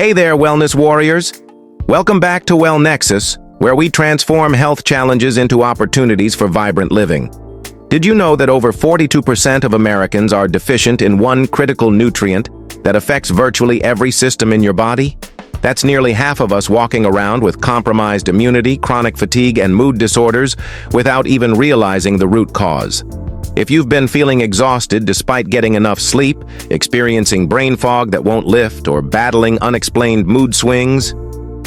Hey there, wellness warriors! Welcome back to WellNexus, where we transform health challenges into opportunities for vibrant living. Did you know that over 42% of Americans are deficient in one critical nutrient that affects virtually every system in your body? That's nearly half of us walking around with compromised immunity, chronic fatigue, and mood disorders without even realizing the root cause. If you've been feeling exhausted despite getting enough sleep, experiencing brain fog that won't lift, or battling unexplained mood swings,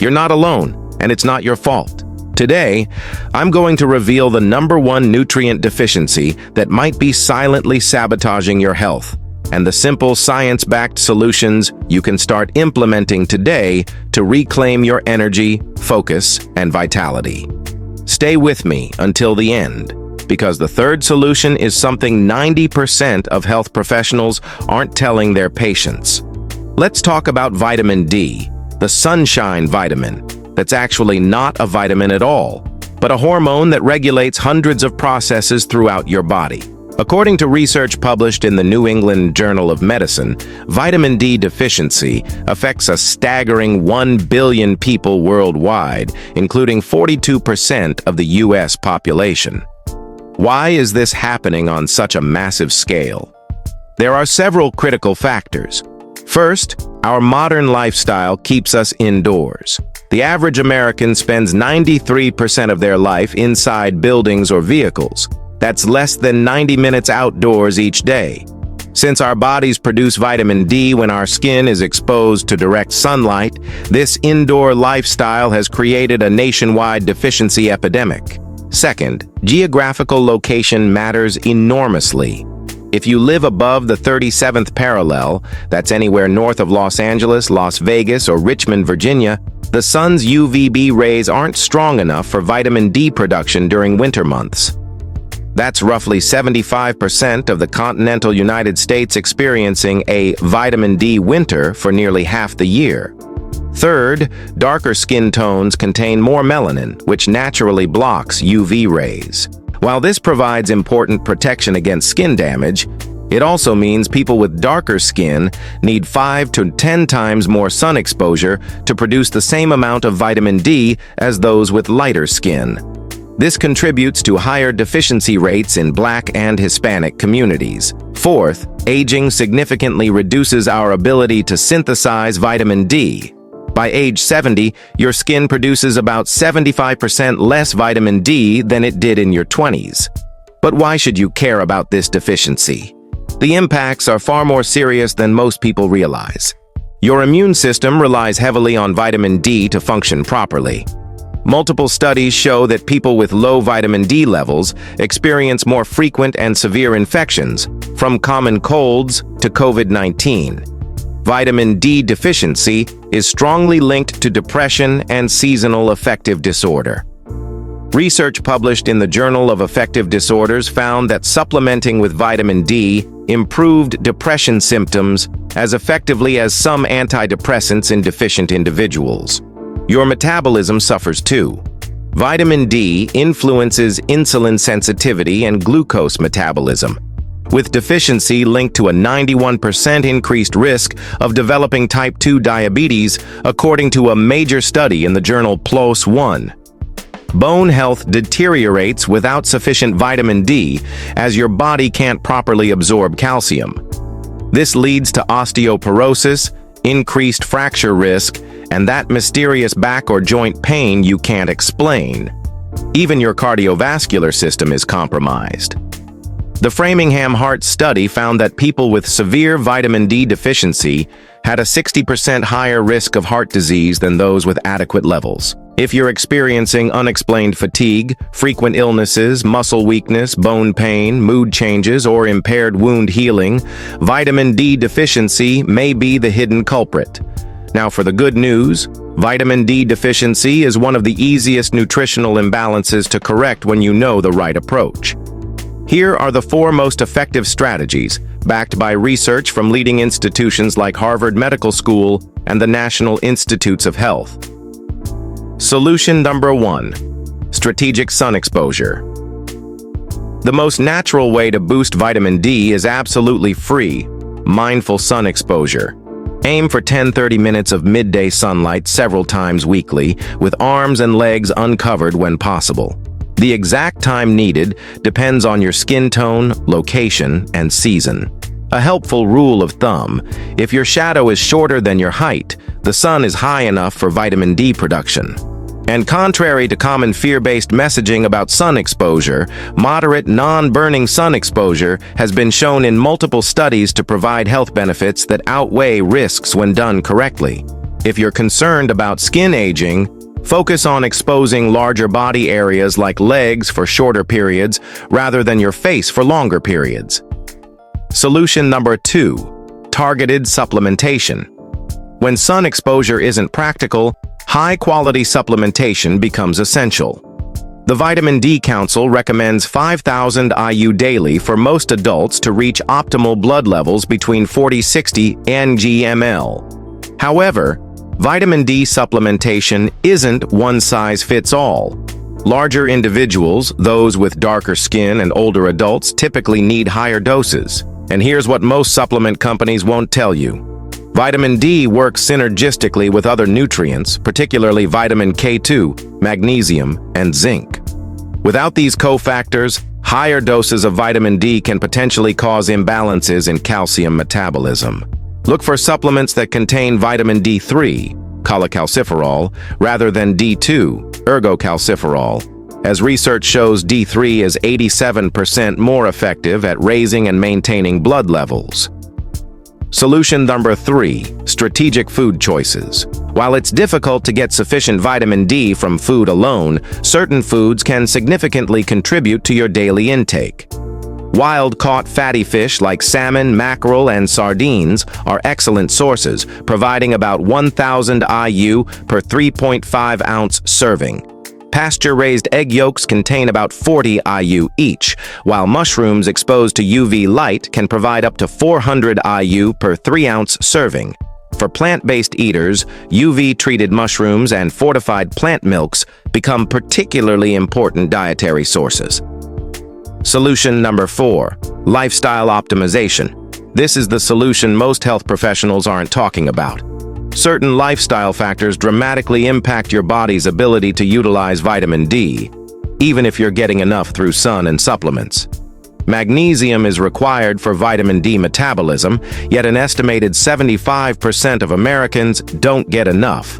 you're not alone, and it's not your fault. Today, I'm going to reveal the #1 nutrient deficiency that might be silently sabotaging your health, and the simple science-backed solutions you can start implementing today to reclaim your energy, focus, and vitality. Stay with me until the end, because the third solution is something 90% of health professionals aren't telling their patients. Let's talk about vitamin D, the sunshine vitamin, that's actually not a vitamin at all, but a hormone that regulates hundreds of processes throughout your body. According to research published in the New England Journal of Medicine, vitamin D deficiency affects a staggering 1 billion people worldwide, including 42% of the U.S. population. Why is this happening on such a massive scale? There are several critical factors. First, our modern lifestyle keeps us indoors. The average American spends 93% of their life inside buildings or vehicles. That's less than 90 minutes outdoors each day. Since our bodies produce vitamin D when our skin is exposed to direct sunlight, this indoor lifestyle has created a nationwide deficiency epidemic. Second, geographical location matters enormously. If you live above the 37th parallel, that's anywhere north of Los Angeles, Las Vegas, or Richmond, Virginia, the sun's UVB rays aren't strong enough for vitamin D production during winter months. That's roughly 75% of the continental United States experiencing a vitamin D winter for nearly half the year. Third, darker skin tones contain more melanin, which naturally blocks UV rays. While this provides important protection against skin damage, it also means people with darker skin need 5 to 10 times more sun exposure to produce the same amount of vitamin D as those with lighter skin. This contributes to higher deficiency rates in Black and Hispanic communities. Fourth, aging significantly reduces our ability to synthesize vitamin D. By age 70, your skin produces about 75% less vitamin D than it did in your 20s. But why should you care about this deficiency? The impacts are far more serious than most people realize. Your immune system relies heavily on vitamin D to function properly. Multiple studies show that people with low vitamin D levels experience more frequent and severe infections, from common colds to COVID-19. Vitamin D deficiency is strongly linked to depression and seasonal affective disorder. Research published in the Journal of Affective Disorders found that supplementing with vitamin D improved depression symptoms as effectively as some antidepressants in deficient individuals. Your metabolism suffers too. Vitamin D influences insulin sensitivity and glucose metabolism, with deficiency linked to a 91% increased risk of developing type 2 diabetes, according to a major study in the journal PLOS One. Bone health deteriorates without sufficient vitamin D, as your body can't properly absorb calcium. This leads to osteoporosis, increased fracture risk, and that mysterious back or joint pain you can't explain. Even your cardiovascular system is compromised. The Framingham Heart Study found that people with severe vitamin D deficiency had a 60% higher risk of heart disease than those with adequate levels. If you're experiencing unexplained fatigue, frequent illnesses, muscle weakness, bone pain, mood changes, or impaired wound healing, vitamin D deficiency may be the hidden culprit. Now for the good news, vitamin D deficiency is one of the easiest nutritional imbalances to correct when you know the right approach. Here are the 4 most effective strategies, backed by research from leading institutions like Harvard Medical School and the National Institutes of Health. Solution number 1. Strategic sun exposure. The most natural way to boost vitamin D is absolutely free, mindful sun exposure. Aim for 10-30 minutes of midday sunlight several times weekly, with arms and legs uncovered when possible. The exact time needed depends on your skin tone, location, and season. A helpful rule of thumb: if your shadow is shorter than your height, the sun is high enough for vitamin D production. And contrary to common fear-based messaging about sun exposure, moderate, non-burning sun exposure has been shown in multiple studies to provide health benefits that outweigh risks when done correctly. If you're concerned about skin aging, focus on exposing larger body areas like legs for shorter periods rather than your face for longer periods. Solution number 2: targeted supplementation. When sun exposure isn't practical, high-quality supplementation becomes essential. The Vitamin D Council recommends 5,000 IU daily for most adults to reach optimal blood levels between 40-60 ng/ml. However, vitamin D supplementation isn't one-size-fits-all. Larger individuals, those with darker skin, and older adults typically need higher doses. And here's what most supplement companies won't tell you. Vitamin D works synergistically with other nutrients, particularly vitamin K2, magnesium, and zinc. Without these cofactors, higher doses of vitamin D can potentially cause imbalances in calcium metabolism. Look for supplements that contain vitamin D3, cholecalciferol, rather than D2, ergocalciferol, as research shows D3 is 87% more effective at raising and maintaining blood levels. Solution number 3: strategic food choices. While it's difficult to get sufficient vitamin D from food alone, certain foods can significantly contribute to your daily intake. Wild-caught fatty fish like salmon, mackerel, and sardines are excellent sources, providing about 1,000 IU per 3.5-ounce serving. Pasture-raised egg yolks contain about 40 IU each, while mushrooms exposed to UV light can provide up to 400 IU per 3-ounce serving. For plant-based eaters, UV-treated mushrooms and fortified plant milks become particularly important dietary sources. Solution number 4: lifestyle optimization. This is the solution most health professionals aren't talking about. Certain lifestyle factors dramatically impact your body's ability to utilize vitamin D, even if you're getting enough through sun and supplements. Magnesium is required for vitamin D metabolism, yet an estimated 75% of Americans don't get enough.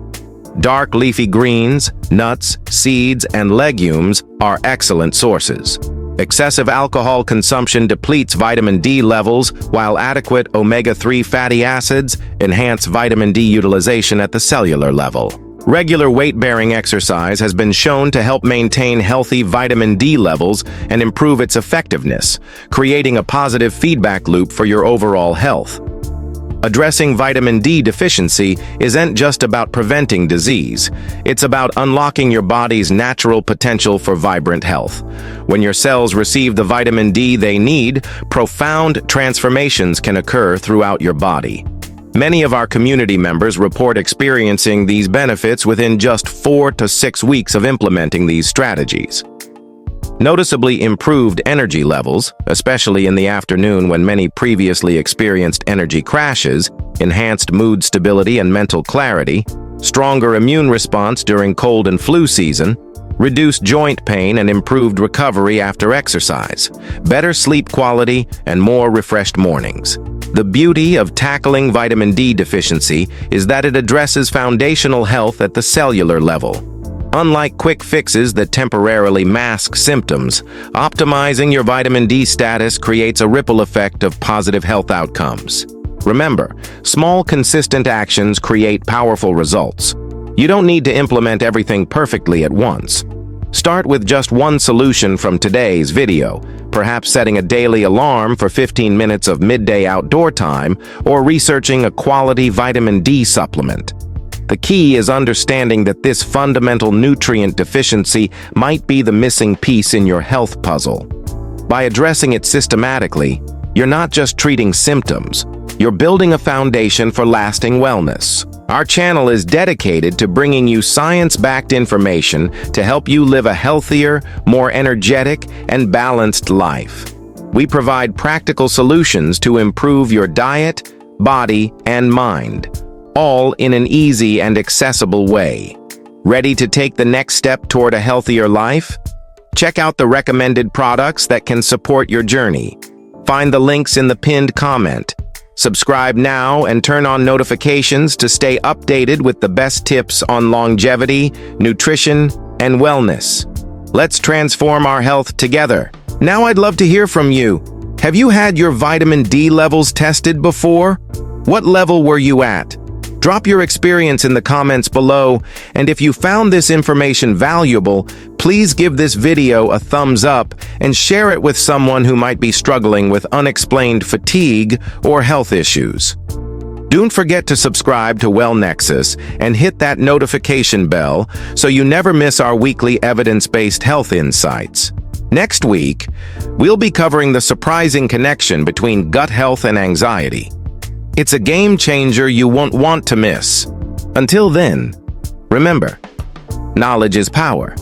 Dark leafy greens, nuts, seeds, and legumes are excellent sources. Excessive alcohol consumption depletes vitamin D levels, while adequate omega-3 fatty acids enhance vitamin D utilization at the cellular level. Regular weight-bearing exercise has been shown to help maintain healthy vitamin D levels and improve its effectiveness, creating a positive feedback loop for your overall health. Addressing vitamin D deficiency isn't just about preventing disease. It's about unlocking your body's natural potential for vibrant health. When your cells receive the vitamin D they need, profound transformations can occur throughout your body. Many of our community members report experiencing these benefits within just 4 to 6 weeks of implementing these strategies. Noticeably improved energy levels, especially in the afternoon when many previously experienced energy crashes, enhanced mood stability and mental clarity, stronger immune response during cold and flu season, reduced joint pain and improved recovery after exercise, better sleep quality, and more refreshed mornings. The beauty of tackling vitamin D deficiency is that it addresses foundational health at the cellular level. Unlike quick fixes that temporarily mask symptoms, optimizing your vitamin D status creates a ripple effect of positive health outcomes. Remember, small, consistent actions create powerful results. You don't need to implement everything perfectly at once. Start with just one solution from today's video, perhaps setting a daily alarm for 15 minutes of midday outdoor time or researching a quality vitamin D supplement. The key is understanding that this fundamental nutrient deficiency might be the missing piece in your health puzzle. By addressing it systematically, you're not just treating symptoms, you're building a foundation for lasting wellness. Our channel is dedicated to bringing you science-backed information to help you live a healthier, more energetic, and balanced life. We provide practical solutions to improve your diet, body, and mind. all in an easy and accessible way. Ready to take the next step toward a healthier life? Check out the recommended products that can support your journey. Find the links in the pinned comment. Subscribe now and turn on notifications to stay updated with the best tips on longevity, nutrition, and wellness. Let's transform our health together. Now I'd love to hear from you. Have you had your vitamin D levels tested before? What level were you at? Drop your experience in the comments below, and if you found this information valuable, please give this video a thumbs up and share it with someone who might be struggling with unexplained fatigue or health issues. Don't forget to subscribe to WellNexus and hit that notification bell so you never miss our weekly evidence-based health insights. Next week, we'll be covering the surprising connection between gut health and anxiety. It's a game changer you won't want to miss. Until then, remember, knowledge is power,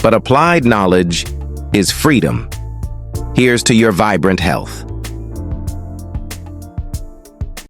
but applied knowledge is freedom. Here's to your vibrant health.